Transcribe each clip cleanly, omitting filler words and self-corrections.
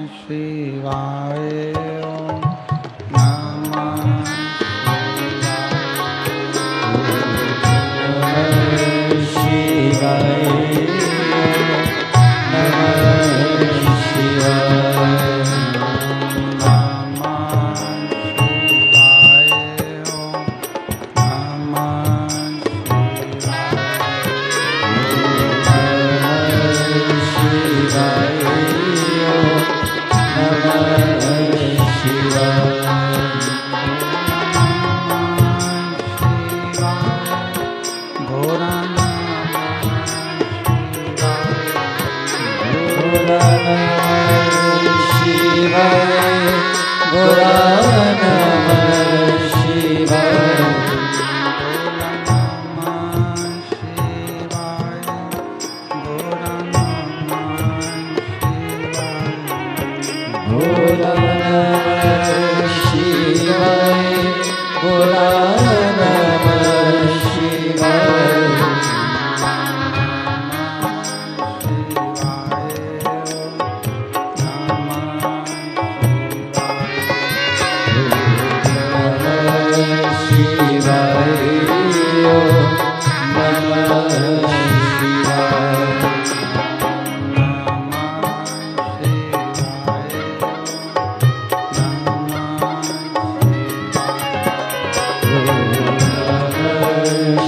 शिवाय ओम नमः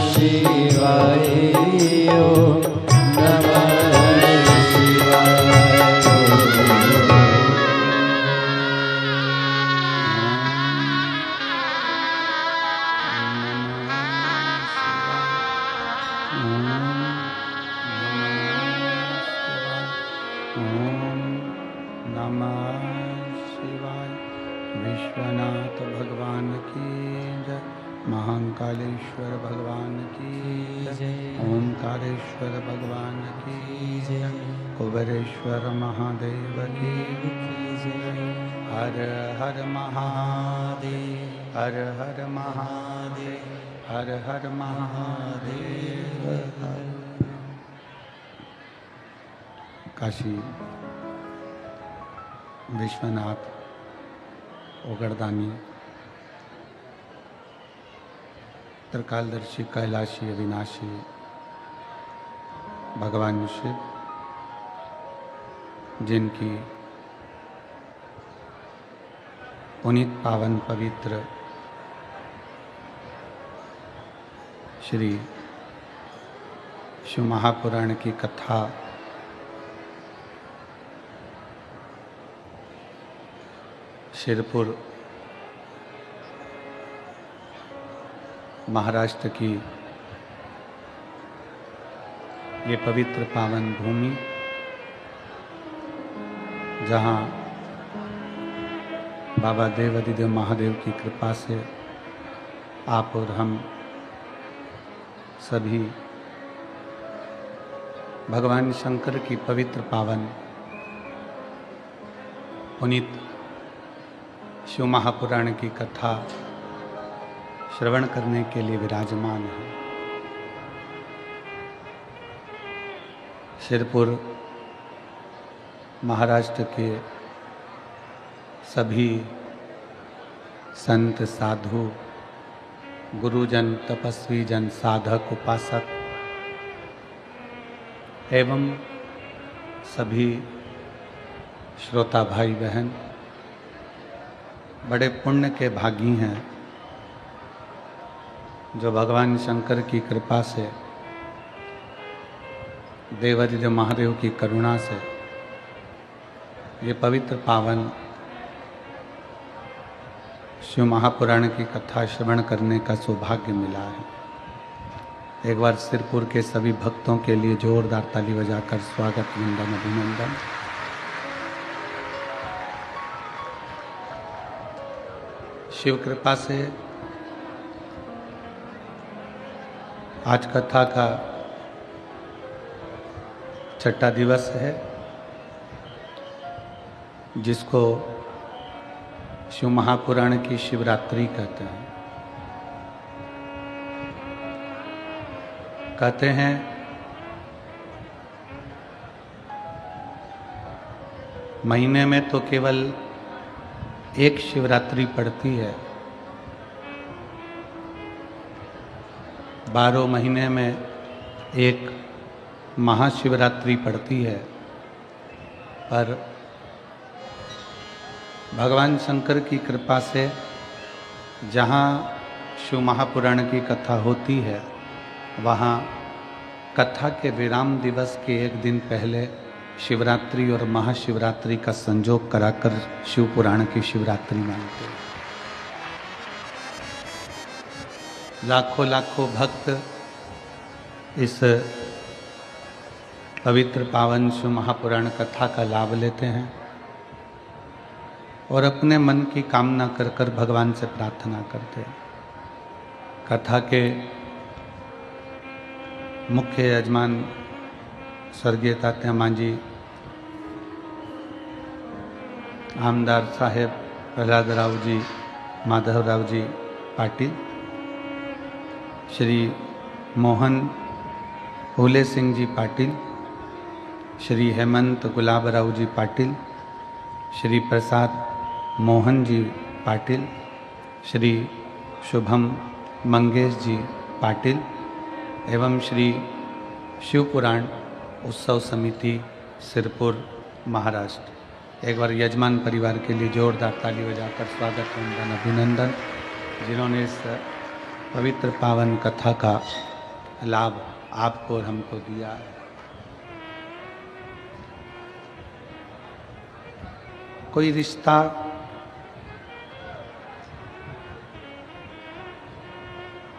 शिवाय नमः शिवाय विश्वनाथ भगवान की जय। महाकालेश्वर भगवान की जय। ओंकारेश्वर भगवान की जय। कुबेरेश्वर महादेव की जय। हर हर महादेव, हर हर महादेव, हर हर महादेव। काशी विश्वनाथ ओगरदानी त्रिकालदर्शी कैलाशी अविनाशी भगवान शिव, जिनकी पुनीत पावन पवित्र श्री शिव महापुराण की कथा शिरपुर महाराष्ट्र की ये पवित्र पावन भूमि, जहाँ बाबा देवाधिदेव महादेव की कृपा से आप और हम सभी भगवान शंकर की पवित्र पावन पुनीत शिव महापुराण की कथा श्रवण करने के लिए विराजमान है। शिरपुर महाराष्ट्र के सभी संत साधु गुरुजन तपस्वी जन साधक उपासक एवं सभी श्रोता भाई बहन बड़े पुण्य के भागी हैं, जो भगवान शंकर की कृपा से देवाधिदेव महादेव की करुणा से ये पवित्र पावन शिव महापुराण की कथा श्रवण करने का सौभाग्य मिला है। एक बार सिरपुर के सभी भक्तों के लिए जोरदार ताली बजाकर स्वागत वंदन अभिनंदन। शिव कृपा से आज कथा का छठा दिवस है, जिसको शिव महापुराण की शिवरात्रि कहते हैं। कहते हैं महीने में तो केवल एक शिवरात्रि पड़ती है, 12 महीने में एक महाशिवरात्रि पड़ती है। पर भगवान शंकर की कृपा से जहाँ शिव महापुराण की कथा होती है, वहाँ कथा के विराम दिवस के एक दिन पहले शिवरात्रि और महाशिवरात्रि का संजोग कराकर शिव पुराण की शिवरात्रि मानते हैं। लाखों लाखों भक्त इस पवित्र पावन शिव महापुराण कथा का लाभ लेते हैं और अपने मन की कामना कर कर भगवान से प्रार्थना करते हैं। कथा के मुख्य यजमान स्वर्गीय तात्या मांझी, आमदार साहेब प्रहलाद राव जी, माधव राव जी पाटिल, श्री मोहन फूले सिंह जी पाटिल, श्री हेमंत गुलाब राव जी पाटिल, श्री प्रसाद मोहन जी पाटिल, श्री शुभम मंगेश जी पाटिल एवं श्री शिव पुराण उत्सव समिति सिरपुर महाराष्ट्र। एक बार यजमान परिवार के लिए जोरदार ताली बजाकर स्वागत वंदन अभिनंदन, जिन्होंने इस पवित्र पावन कथा का लाभ आपको और हमको दिया है। कोई रिश्ता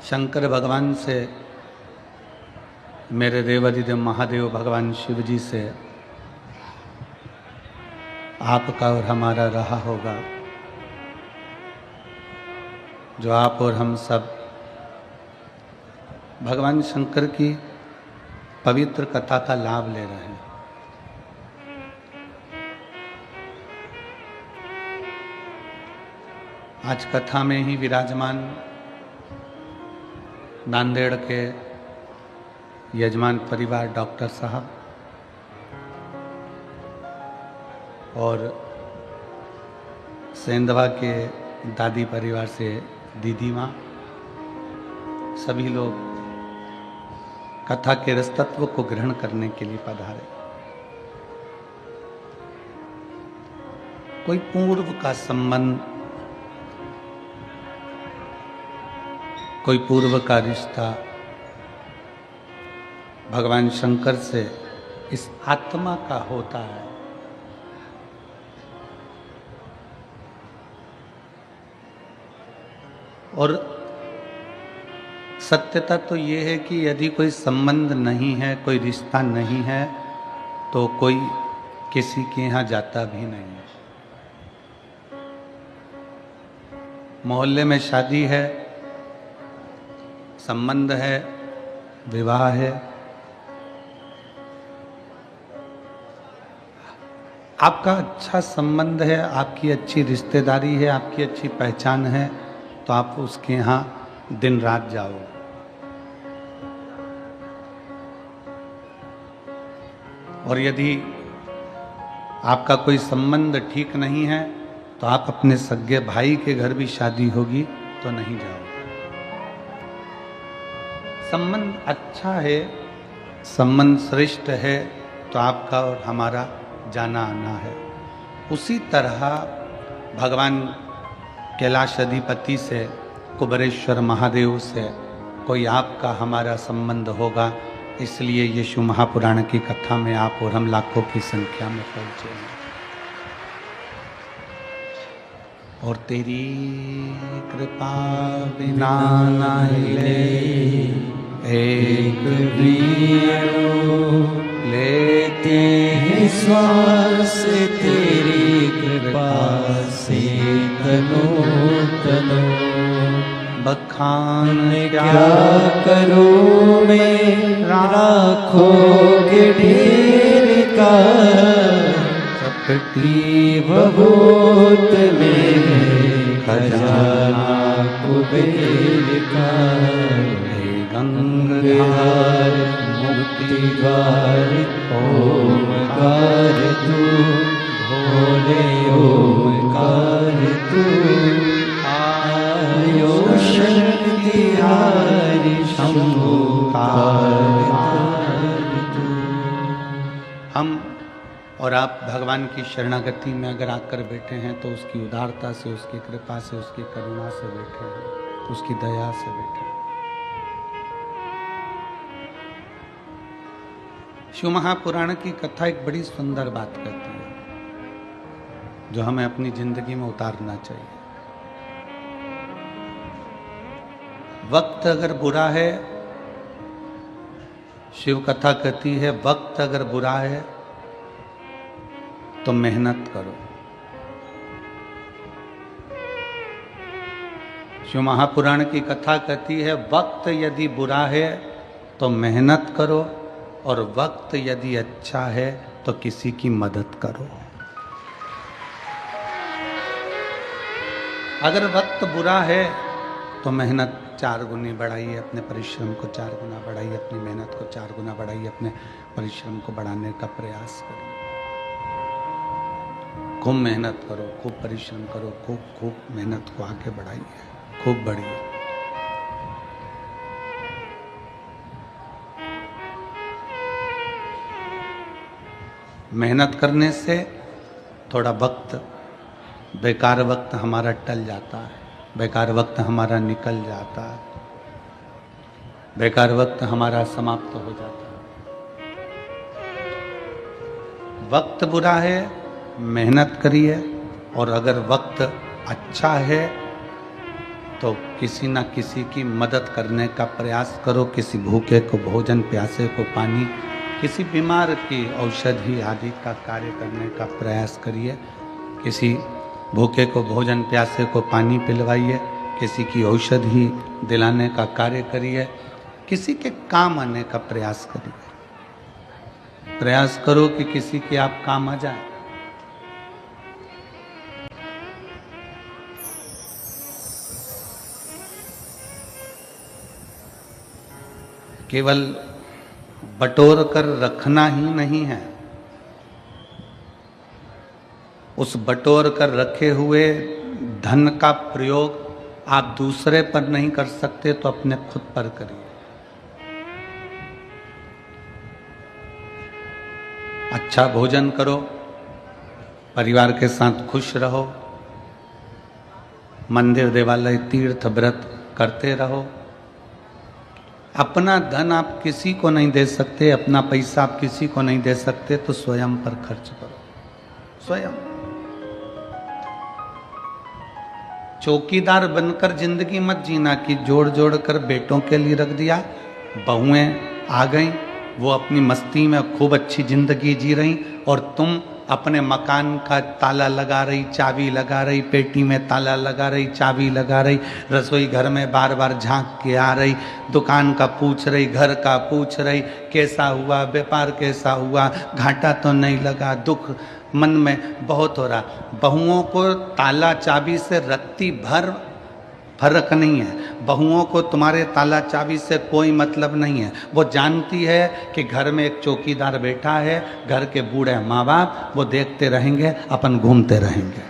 शंकर भगवान से, मेरे देवाधिदेव महादेव भगवान शिव जी से आपका और हमारा रहा होगा, जो आप और हम सब भगवान शंकर की पवित्र कथा का लाभ ले रहे हैं। आज कथा में ही विराजमान नांदेड़ के यजमान परिवार डॉक्टर साहब और सेंधवा के दादी परिवार से दीदी माँ, सभी लोग कथा के रसतत्व को ग्रहण करने के लिए पधारे। कोई पूर्व का संबंध, कोई पूर्व का रिश्ता भगवान शंकर से इस आत्मा का होता है। और सत्यता तो ये है कि यदि कोई संबंध नहीं है, कोई रिश्ता नहीं है, तो कोई किसी के यहाँ जाता भी नहीं है। मोहल्ले में शादी है, संबंध है, विवाह है, आपका अच्छा संबंध है, आपकी अच्छी रिश्तेदारी है, आपकी अच्छी पहचान है, तो आप उसके यहाँ दिन रात जाओ। और यदि आपका कोई संबंध ठीक नहीं है, तो आप अपने सगे भाई के घर भी शादी होगी तो नहीं जाओ। संबंध अच्छा है, संबंध श्रेष्ठ है, तो आपका और हमारा जाना आना है। उसी तरह भगवान कैलाश अधिपति से, कुबेरेश्वर महादेव से कोई आपका हमारा संबंध होगा। इसलिए ये शिव महापुराण की कथा में आप और हम लाखों की संख्या में पहुंचे हैं। और तेरी कृपा बिना न हिले एक लेते हैं श्वास, तेरी कृपा से तनो तनो। बखान क्या करूं मैं राखोगे ढेर का, चपटी बहुत में खजाना कुबेर का। गंगाधार मुक्तिगार ओमकार तू, बोले ओंकार तू आयो शक्ति हारी शंभु तू। हम और आप भगवान की शरणागति में अगर आकर बैठे हैं तो उसकी उदारता से, उसकी कृपा से, उसकी करुणा से बैठे हैं, उसकी दया से बैठे हैं। शिव महापुराण की कथा एक बड़ी सुंदर बात कहती है जो हमें अपनी जिंदगी में उतारना चाहिए। वक्त अगर बुरा है, शिव कथा कहती है वक्त अगर बुरा है तो मेहनत करो। शिव महापुराण की कथा कहती है वक्त यदि बुरा है तो मेहनत करो, और वक्त यदि अच्छा है तो किसी की मदद करो। अगर वक्त बुरा है तो मेहनत 4 गुनी बढ़ाइए, अपने परिश्रम को 4 गुना बढ़ाइए, अपनी मेहनत को 4 गुना बढ़ाइए, अपने परिश्रम को बढ़ाने का प्रयास करिए। खूब मेहनत करो, खूब परिश्रम करो, खूब मेहनत को आगे बढ़ाइए, खूब बढ़िए। मेहनत करने से थोड़ा वक्त, बेकार वक्त हमारा टल जाता है, बेकार वक्त हमारा निकल जाता है, बेकार वक्त हमारा समाप्त हो जाता है। वक्त बुरा है, मेहनत करिए, और अगर वक्त अच्छा है तो किसी ना किसी की मदद करने का प्रयास करो। किसी भूखे को भोजन, प्यासे को पानी, किसी बीमार की औषधि आदि का कार्य करने का प्रयास करिए। किसी भूखे को भोजन, प्यासे को पानी पिलवाइए, किसी की औषधि दिलाने का कार्य करिए, किसी के काम आने का प्रयास करिए। प्रयास करो कि किसी के आप काम आ जाए। केवल बटोर कर रखना ही नहीं है, उस बटोर कर रखे हुए धन का प्रयोग आप दूसरे पर नहीं कर सकते तो अपने खुद पर करिए। अच्छा भोजन करो, परिवार के साथ खुश रहो, मंदिर देवालय तीर्थ व्रत करते रहो। अपना धन आप किसी को नहीं दे सकते, अपना पैसा आप किसी को नहीं दे सकते, तो स्वयं पर खर्च करो, स्वयं। चौकीदार बनकर जिंदगी मत जीना कि जोड़ जोड़ कर बेटों के लिए रख दिया, बहुएं आ गईं, वो अपनी मस्ती में खूब अच्छी जिंदगी जी रही, और तुम अपने मकान का ताला लगा रही, चाबी लगा रही, पेटी में ताला लगा रही, चाबी लगा रही, रसोई घर में बार बार झांक के आ रही, दुकान का पूछ रही, घर का पूछ रही, कैसा हुआ, व्यापार कैसा हुआ, घाटा तो नहीं लगा, दुख मन में बहुत हो रहा। बहुओं को ताला चाबी से रत्ती भर फर्क नहीं है, बहुओं को तुम्हारे ताला चाबी से कोई मतलब नहीं है। वो जानती है कि घर में एक चौकीदार बैठा है, घर के बूढ़े माँ बाप वो देखते रहेंगे, अपन घूमते रहेंगे।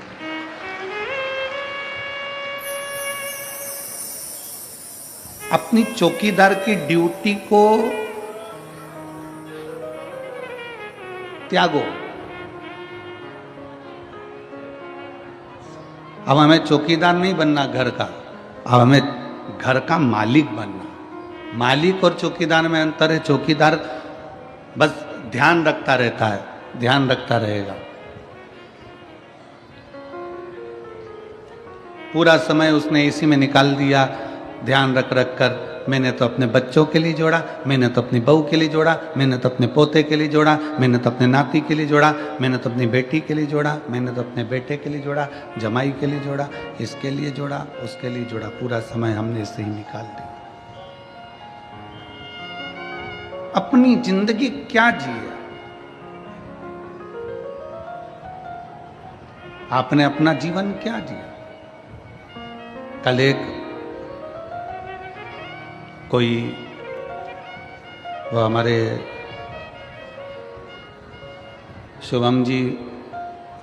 अपनी चौकीदार की ड्यूटी को त्यागो। अब हमें चौकीदार नहीं बनना घर का, अब हमें घर का मालिक बनना। मालिक और चौकीदार में अंतर है। चौकीदार बस ध्यान रखता रहता है, ध्यान रखता रहेगा, पूरा समय उसने इसी में निकाल दिया, ध्यान रख रख कर। मैंने तो अपने बच्चों के लिए जोड़ा, मैंने तो अपनी बहू के लिए जोड़ा, मैंने तो अपने पोते के लिए जोड़ा, मैंने तो अपने नाती के लिए जोड़ा, मैंने तो अपनी बेटी के लिए जोड़ा, मैंने तो अपने बेटे के लिए जोड़ा, जमाई के लिए जोड़ा, इसके लिए जोड़ा, उसके लिए जोड़ा, पूरा समय हमने इससे ही निकाल दिया। अपनी जिंदगी क्या जिए? आपने अपना जीवन क्या जिया? कल एक कोई वो हमारे शुभम जी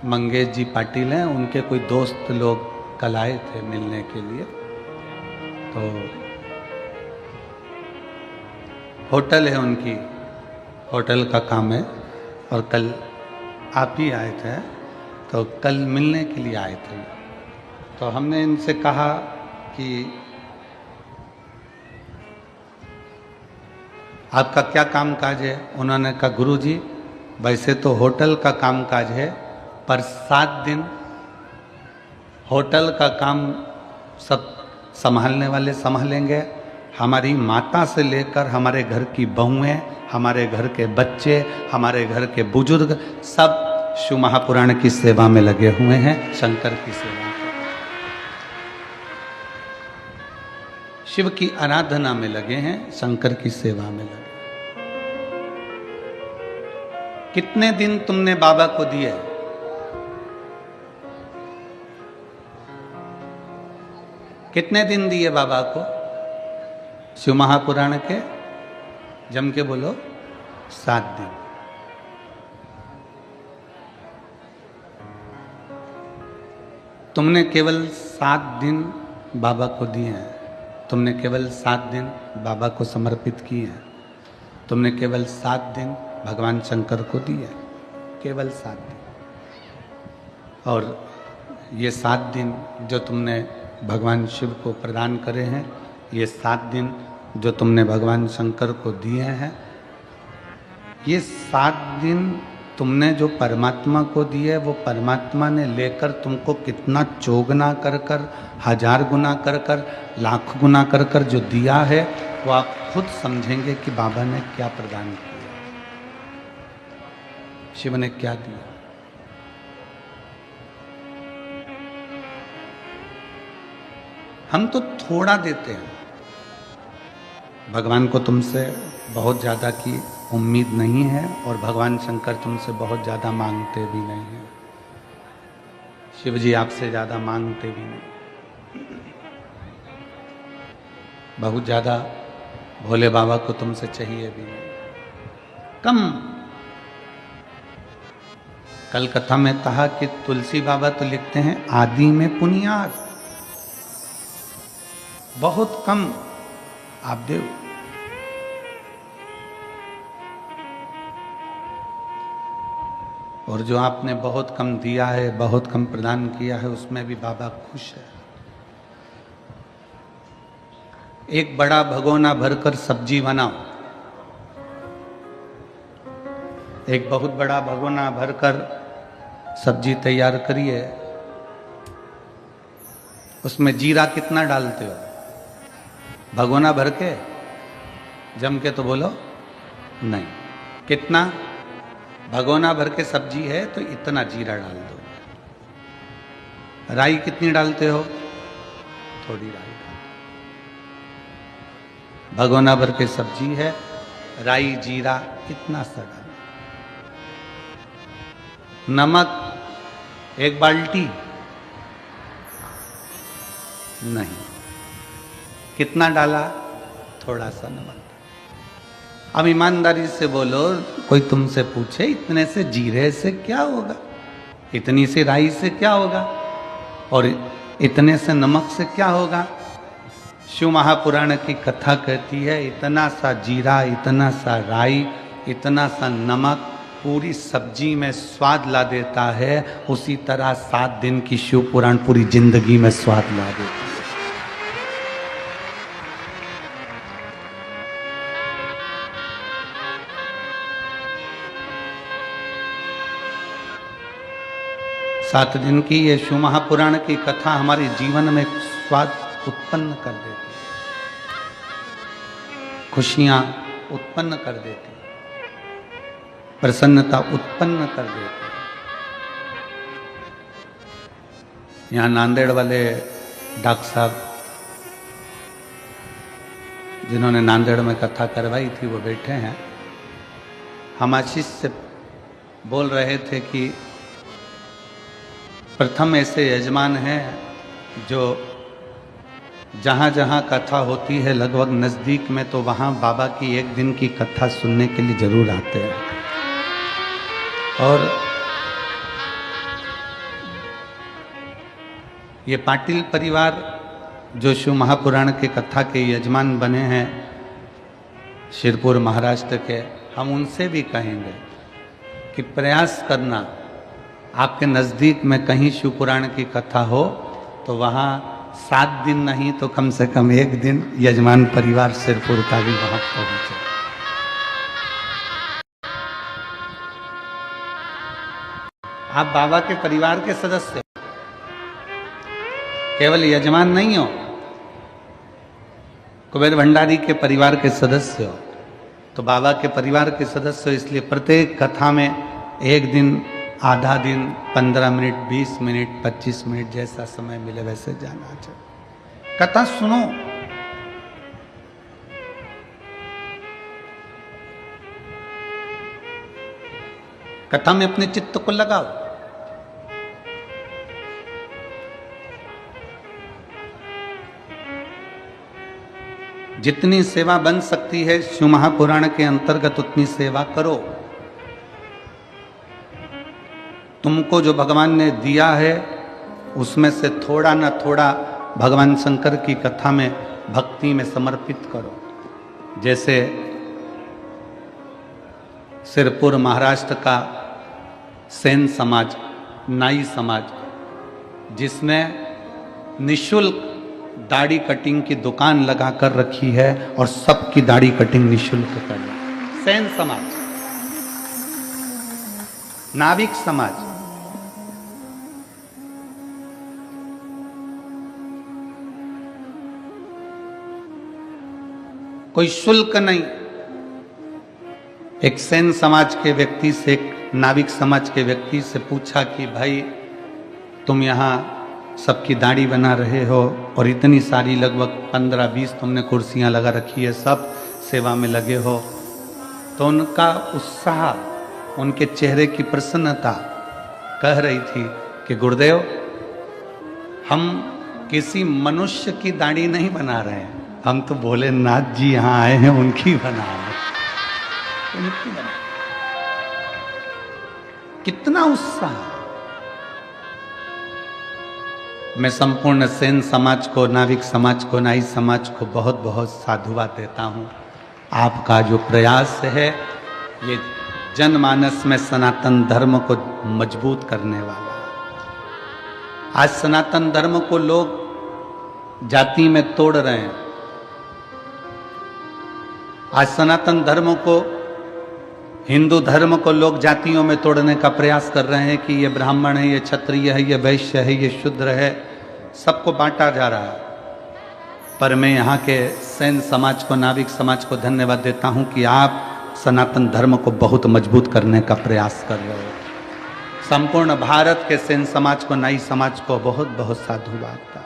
मंगेश जी पाटिल हैं, उनके कोई दोस्त लोग कल आए थे मिलने के लिए। तो होटल है उनकी, होटल का काम है, और कल आप ही आए थे, तो कल मिलने के लिए आए थे। तो हमने इनसे कहा कि आपका क्या काम काज है। उन्होंने कहा गुरुजी वैसे तो होटल का काम काज है, पर 7 दिन होटल का काम सब संभालने वाले संभालेंगे। हमारी माता से लेकर हमारे घर की बहुएं, हमारे घर के बच्चे, हमारे घर के बुजुर्ग सब शिव महापुराण की सेवा में लगे हुए हैं, शंकर की सेवा में, शिव की आराधना में लगे हैं, शंकर की सेवा में लगे। कितने दिन तुमने बाबा को दिए? कितने दिन दिए बाबा को शिव महापुराण के? जम के बोलो, 7 दिन। तुमने केवल 7 दिन बाबा को दिए हैं। तुमने केवल 7 दिन बाबा को समर्पित किए हैं। तुमने केवल 7 दिन भगवान शंकर को दिए, केवल 7 दिन। और ये 7 दिन जो तुमने भगवान शिव को प्रदान करे हैं, ये 7 दिन जो तुमने भगवान शंकर को दिए हैं, ये 7 दिन तुमने जो परमात्मा को दिए, वो परमात्मा ने लेकर तुमको कितना चौगुना कर कर, 1000 गुना कर कर, लाख गुना कर कर जो दिया है, वो आप खुद समझेंगे कि बाबा ने क्या प्रदान किया, शिव ने क्या दिया। हम तो थोड़ा देते हैं। भगवान को तुमसे बहुत ज़्यादा की उम्मीद नहीं है, और भगवान शंकर तुमसे बहुत ज़्यादा मांगते भी नहीं हैं। शिव जी आपसे ज़्यादा मांगते भी नहीं, बहुत ज़्यादा भोले बाबा को तुमसे चाहिए भी नहीं, कम। कल कथा में कहा कि तुलसी बाबा तो लिखते हैं आदि में पुनियाद, बहुत कम आप देव। और जो आपने बहुत कम दिया है, बहुत कम प्रदान किया है, उसमें भी बाबा खुश है। एक बड़ा भगोना भरकर सब्जी बनाओ, एक बहुत बड़ा भगोना भरकर सब्जी तैयार करिए, उसमें जीरा कितना डालते हो? भगोना भर के? जम के तो बोलो नहीं। कितना? भगोना भर के सब्जी है तो इतना जीरा डाल दो। राई कितनी डालते हो? थोड़ी राई डाल दो। भगोना भर के सब्जी है, राई जीरा इतना सा डाल। नमक 1 बाल्टी नहीं। कितना डाला? थोड़ा सा नमक। अब ईमानदारी से बोलो, कोई तुमसे पूछे इतने से जीरे से क्या होगा, इतनी सी राई से क्या होगा, और इतने से नमक से क्या होगा? शिव महापुराण की कथा कहती है इतना सा जीरा, इतना सा राई, इतना सा नमक पूरी सब्जी में स्वाद ला देता है। उसी तरह 7 दिन की शिव पुराण पूरी जिंदगी में स्वाद ला देता है। सात दिन की ये शिव महापुराण की कथा हमारे जीवन में स्वाद उत्पन्न कर देती है, खुशियां उत्पन्न कर देती है, प्रसन्नता उत्पन्न कर देती है। यहाँ नांदेड़ वाले डॉक्टर साहब जिन्होंने नांदेड़ में कथा करवाई थी, वो बैठे हैं। हम आशीष से बोल रहे थे कि प्रथम ऐसे यजमान हैं जो जहाँ जहाँ कथा होती है लगभग नज़दीक में, तो वहाँ बाबा की 1 दिन की कथा सुनने के लिए जरूर आते हैं। और ये पाटिल परिवार जो शिव महापुराण के कथा के यजमान बने हैं शिरपुर महाराष्ट्र के, हम उनसे भी कहेंगे कि प्रयास करना, आपके नज़दीक में कहीं शिव पुराण की कथा हो तो वहाँ 7 दिन नहीं तो कम से कम 1 दिन यजमान परिवार शिरपुर का भी वहाँ पहुँचे। आप बाबा के परिवार के सदस्य हो, केवल यजमान नहीं हो, कुबेर भंडारी के परिवार के सदस्य हो, तो बाबा के परिवार के सदस्य हो। इसलिए प्रत्येक कथा में 1 दिन, आधा दिन, 15 मिनट, 20 मिनट, 25 मिनट, जैसा समय मिले वैसे जाना चाहिए। कथा सुनो, कथा में अपने चित्त को लगाओ। जितनी सेवा बन सकती है शिव महापुराण के अंतर्गत उतनी सेवा करो। तुमको जो भगवान ने दिया है उसमें से थोड़ा ना थोड़ा भगवान शंकर की कथा में, भक्ति में समर्पित करो। जैसे सिरपुर महाराष्ट्र का सेन समाज, नाई समाज, जिसने निशुल्क दाढ़ी कटिंग की दुकान लगा कर रखी है और सबकी दाढ़ी कटिंग निशुल्क कर रही है। सेन समाज, नाविक समाज, कोई शुल्क नहीं। एक सेन समाज के व्यक्ति से, एक नाविक समाज के व्यक्ति से पूछा कि भाई तुम यहाँ सबकी दाढ़ी बना रहे हो और इतनी सारी लगभग 15-20 तुमने कुर्सियाँ लगा रखी है, सब सेवा में लगे हो, तो उनका उत्साह, उनके चेहरे की प्रसन्नता कह रही थी कि गुरुदेव, हम किसी मनुष्य की दाढ़ी नहीं बना रहे हैं, हम तो भोलेनाथ जी यहाँ आए हैं उनकी बना रहे हैं, उनकी बना। कितना उत्साह! मैं संपूर्ण सेन समाज को, नाविक समाज को, नाई समाज को बहुत बहुत साधुवाद देता हूँ। आपका जो प्रयास है ये जनमानस में सनातन धर्म को मजबूत करने वाला है। आज सनातन धर्म को लोग जाति में तोड़ रहे हैं। आज सनातन धर्म को, हिंदू धर्म को लोग जातियों में तोड़ने का प्रयास कर रहे हैं कि ये ब्राह्मण है, ये क्षत्रिय है, ये वैश्य है, ये शूद्र है, सबको बांटा जा रहा है। पर मैं यहाँ के सेन समाज को, नाविक समाज को धन्यवाद देता हूँ कि आप सनातन धर्म को बहुत मजबूत करने का प्रयास कर रहे हो। संपूर्ण भारत के सेन समाज को, नाई समाज को बहुत बहुत साधुवाद था।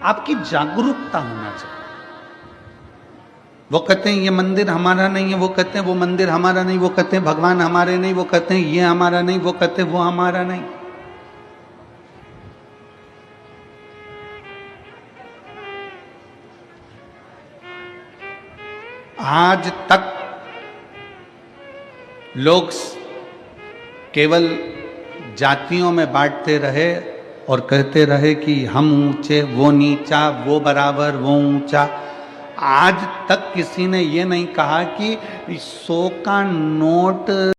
आपकी जागरूकता होना चाहिए। वो कहते हैं ये मंदिर हमारा नहीं है, वो कहते हैं वो मंदिर हमारा नहीं, वो कहते हैं भगवान हमारे नहीं, वो कहते हैं ये हमारा नहीं, वो कहते हैं वो हमारा नहीं। आज तक लोग केवल जातियों में बांटते रहे और कहते रहे कि हम ऊंचे, वो नीचा, वो बराबर, वो ऊंचा। आज तक किसी ने ये नहीं कहा कि 100 का नोट